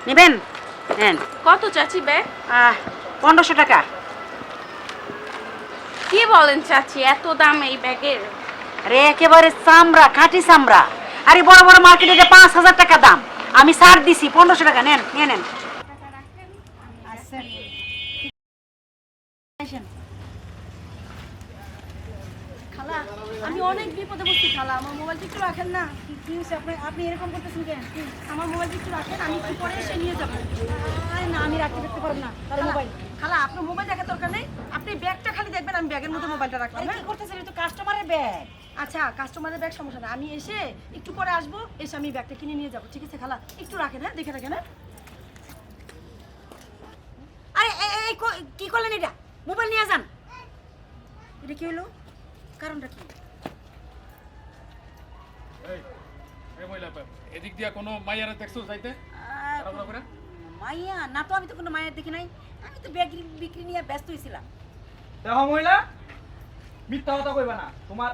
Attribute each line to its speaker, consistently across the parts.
Speaker 1: নেবেন? নেন।
Speaker 2: কত চাচি ব্যাগ?
Speaker 1: 1500 টাকা।
Speaker 2: কি বলেন চাচি, এত দাম এই ব্যাগের?
Speaker 1: আরে একেবারে চামড়া, খাঁটি চামড়া। আরে বড় বড় মার্কেটে এটা 5000 টাকা দাম, আমি ছাড় দিছি 1500 টাকা। নেন, নিয়ে নেন।
Speaker 3: খালা, আমি অনেক বিপদে পড়ছি খালা, আমার মোবাইলটা একটু রাখেন না। কি হয়েছে? আপনি এরকম করতেছেন কেন? আমার মোবাইলটা একটু রাখেন, আমি একটু পরে এসে নিয়ে যাবো। আরে না, আমি রাখতে পারবো না মোবাইল। খালা, আপনার মোবাইল দেখার দরকার নেই, আপনি ব্যাগটা খালি দেখবেন, আমি ব্যাগের মধ্যে মোবাইলটা রাখলাম।
Speaker 1: কি করতেছেন? এটা তো কাস্টমারের ব্যাগ।
Speaker 3: আচ্ছা, কাস্টমারের ব্যাগ সমস্যা না, আমি এসে একটু পরে আসবো, এসে আমি ব্যাগটা কিনে নিয়ে যাবো। ঠিক আছে খালা, একটু রাখেন, হ্যাঁ, দেখে রাখেন।
Speaker 1: আরে এই কি করলেন? এটা মোবাইল নিয়ে যান। এটা কি হলো? কারণটা কি?
Speaker 4: এদিক দিয়া কোনো মাইয়ারে দেখছো যাইতে?
Speaker 1: মাইয়া না তো, আমি তো কোনো মায়ের দেখি নাই। আমি তো ব্যাগ বিক্রি নিয়ে ব্যস্ত হয়েছিলাম।
Speaker 5: দেখো মহিলা, মিথ্যা কথা কইবা না। তোমার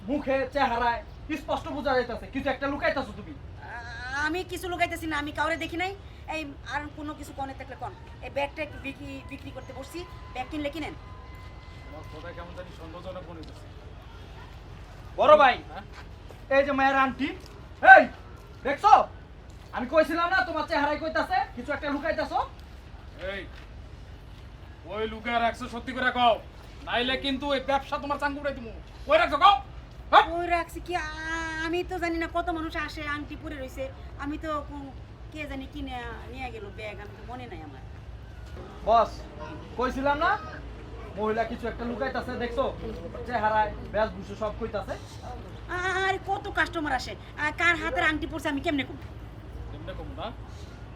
Speaker 5: মুখে চেহারায় স্পষ্ট বোঝা যাইতাছে কিছু একটা লুকাইতাছো তুমি।
Speaker 1: আমি কিছু লুকাইতেছি না, আমি কাউরে দেখি নাই। এই আর কোনো কিছু কনে থাকলে কন। এই ব্যাগটা বিক্রি করতে বসছি, ব্যাগ কিনলে কিনেন।
Speaker 4: আমার কথা কেমন জানি সন্দেহজনক মনে হইতেছে।
Speaker 5: বড় ভাই, এই যে মায়ের আন্টি, এই দেখছো? আমি কইছিলাম না তোমার চেহারায় কইতাছে কিছু একটা লুকাইতাছো।
Speaker 4: এই ওই লুকা রাখছো সত্যি করে কও, নাইলে কিন্তু এই ব্যবসা তোমার চাঙ্গু উড়াই দিমু। কই রাখছো কও?
Speaker 1: ওই রাখছি কি? আমি তো জানি না, কত মানুষ আসে, আংটি পরে রইছে। আমি তো কে জানি কিনে নিয়ে গেল ব্যাগ, আমি তো মনে নাই আমার।
Speaker 5: বস, কইছিলাম না মহিলা কিছু একটা লুকাইতাছে, দেখছো? চেহারায় বেশভূষা সব কইতাছে।
Speaker 1: আর কত কাস্টমার আসে, কার হাতের আংটি পরছে আমি কেমনে কম?
Speaker 4: এমনি কম না,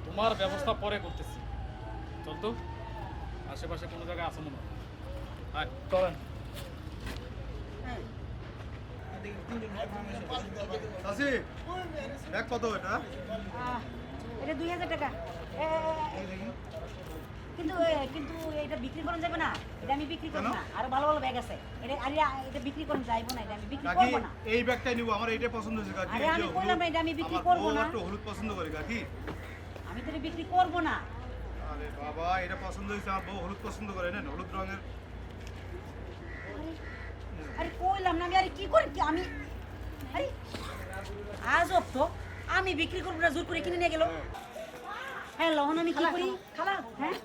Speaker 4: তোমার ব্যবস্থা পরে করতেছি। চল তো, আশেপাশে কোনো জায়গায় আছে মনে হয়। আয়
Speaker 5: চলেন।
Speaker 6: চাচি, ব্যাগ কত এটা?
Speaker 1: এটা 2000 টাকা। কিন্তু কিন্তু এটা বিক্রি করা যাবে না, এটা আমি বিক্রি করব না। আরো ভালো ভালো ব্যাগ আছে, এটা বিক্রি করা যাইবো না, এটা আমি বিক্রি
Speaker 6: কাকি,
Speaker 1: করব না।
Speaker 6: এই ব্যাগটাই নিব, আমার এইটাই পছন্দ হয়েছে কাকি।
Speaker 1: আরে আমি কইলাম না, এটা আমি বিক্রি করব না।
Speaker 6: একটু হলুদ পছন্দ করে কাকি।
Speaker 1: আমি তো এটা বিক্রি করব না।
Speaker 6: আরে বাবা, এটা পছন্দ হয়েছে, আমার বউ হলুদ পছন্দ করে, নেন হলুদ রঙের।
Speaker 1: আরে কইলাম না আমি, আরে কি করি কি আমি? আরে আজব তো, আমি বিক্রি করব না, জোর করে কিনে নিয়ে গেল। হ্যাঁ লহন, আমি কি করি?
Speaker 3: খালা,
Speaker 1: হ্যাঁ,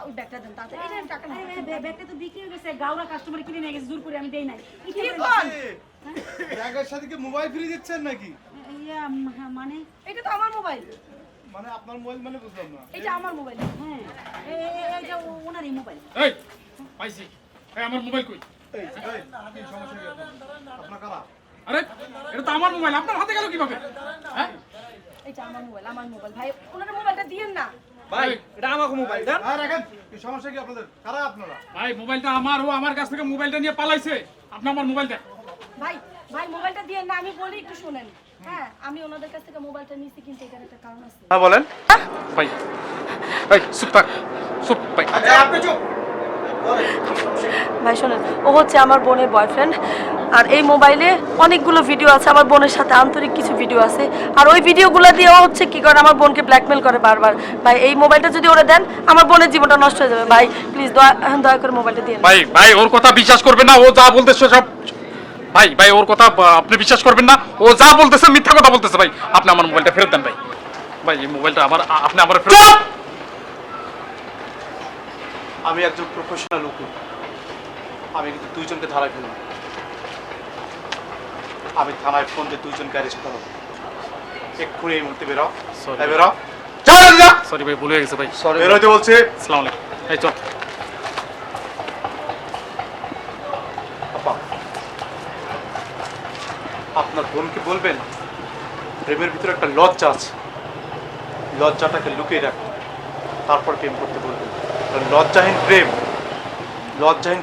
Speaker 3: ওই ব্যাগটা দেন তাড়াতাড়ি, এটা টাকা না।
Speaker 1: ব্যাগটা তো বিক্রি হয়ে গেছে, গাওরা কাস্টমার কিনে নিয়ে গেছে, জোর করে আমি দেই নাই।
Speaker 3: কি কর?
Speaker 6: ব্যাগের সাথে কি মোবাইল ফ্রি দিচ্ছেন নাকি?
Speaker 1: মানে
Speaker 3: এটা তো আমার মোবাইল,
Speaker 6: মানে আপনার মোবাইল মানে বুঝলাম না।
Speaker 3: এটা আমার মোবাইল।
Speaker 1: হ্যাঁ, এটা ওনারই মোবাইল।
Speaker 4: এই পাইছি। এই আমার মোবাইল কই?
Speaker 6: এই, কি সমস্যা কি আপনার? আপনার কারা?
Speaker 4: আরে এটা তো আমার মোবাইল, আপনার হাতে গেল কিভাবে? হ্যাঁ
Speaker 3: এটা আমার মোবাইল ভাই, ওনার মোবাইলটা দিয়েন না।
Speaker 5: ভাই, এটা আমাকে মোবাইল দেন।
Speaker 6: হ্যাঁ রাখেন, কি সমস্যা কি আপনাদের? কারা আপনারা?
Speaker 4: ভাই মোবাইলটা আমার, ও আমার কাছ থেকে মোবাইলটা নিয়ে পালাইছে। আপনি আমার মোবাইল দেন।
Speaker 3: ভাই ভাই মোবাইলটা দিয়েন না, আমি বলি একটু শুনেন। হ্যাঁ, আমি ওনাদের কাছ থেকে মোবাইলটা নিয়েছি, কিন্তু এটার একটা কারণ আছে।
Speaker 6: হ্যাঁ বলেন।
Speaker 4: ভাই এই চুপ থাক, চুপ ভাই।
Speaker 6: আচ্ছা আপনি চুপ।
Speaker 7: ভাই শোনেন, ও হচ্ছে আমার বোনের বয়ফ্রেন্ড। আর এই মোবাইলে অনেকগুলো ভিডিও আছে, আমার বোনের সাথে আন্তরিক কিছু ভিডিও আছে। আর ওই ভিডিওগুলো দিয়ে ও হচ্ছে কি করে, আমার বোনকে ব্ল্যাকমেল করে বারবার। ভাই এই মোবাইলটা যদি ওরা দেন, আমার বোনের জীবনটা নষ্ট হয়ে যাবে। ভাই প্লিজ দয়া করে মোবাইলটা দিয়ে।
Speaker 4: ভাই ভাই ওর কথা বিশ্বাস করবেন না, ও যা বলতেছে সব। ভাই ভাই ওর কথা আপনি বিশ্বাস করবেন না, ও যা বলতেছে মিথ্যা কথা বলতেছে। ভাই আপনি আমার মোবাইলটা ফেরত দেন ভাই। ভাই এই মোবাইলটা আমার, আপনি আমার ফেরত।
Speaker 6: আমি একজন প্রফেশনাল উকিল, আমি কিন্তু দুইজনকে ধারায় ফেলব। আমি থানায় ফোন দিয়ে দুইজনকে অ্যারেস্ট করব। এক্ষুনি এই মুহূর্তে বেরো।
Speaker 4: Sorry.
Speaker 6: বেরো। চল যা।
Speaker 4: সরি ভাই, ভুলে গেছে ভাই।
Speaker 6: বেরোতে বলছে।
Speaker 4: আসসালামু আলাইকুম। এই চল।
Speaker 6: আপা, আপনার বোনকে বলবেন প্রেমের ভিতরে একটা লজ্জা আছে, লজ্জাটাকে লুকিয়ে রাখুন, তারপর প্রেম করতে বলবেন। কারণ লজ্জাহীন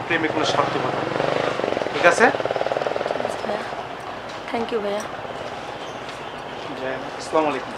Speaker 6: প্রেমে কোনো স্বার্থকতা। ঠিক আছে?
Speaker 7: থ্যাংক ইউ ভাইয়া।
Speaker 6: আসসালামু আলাইকুম।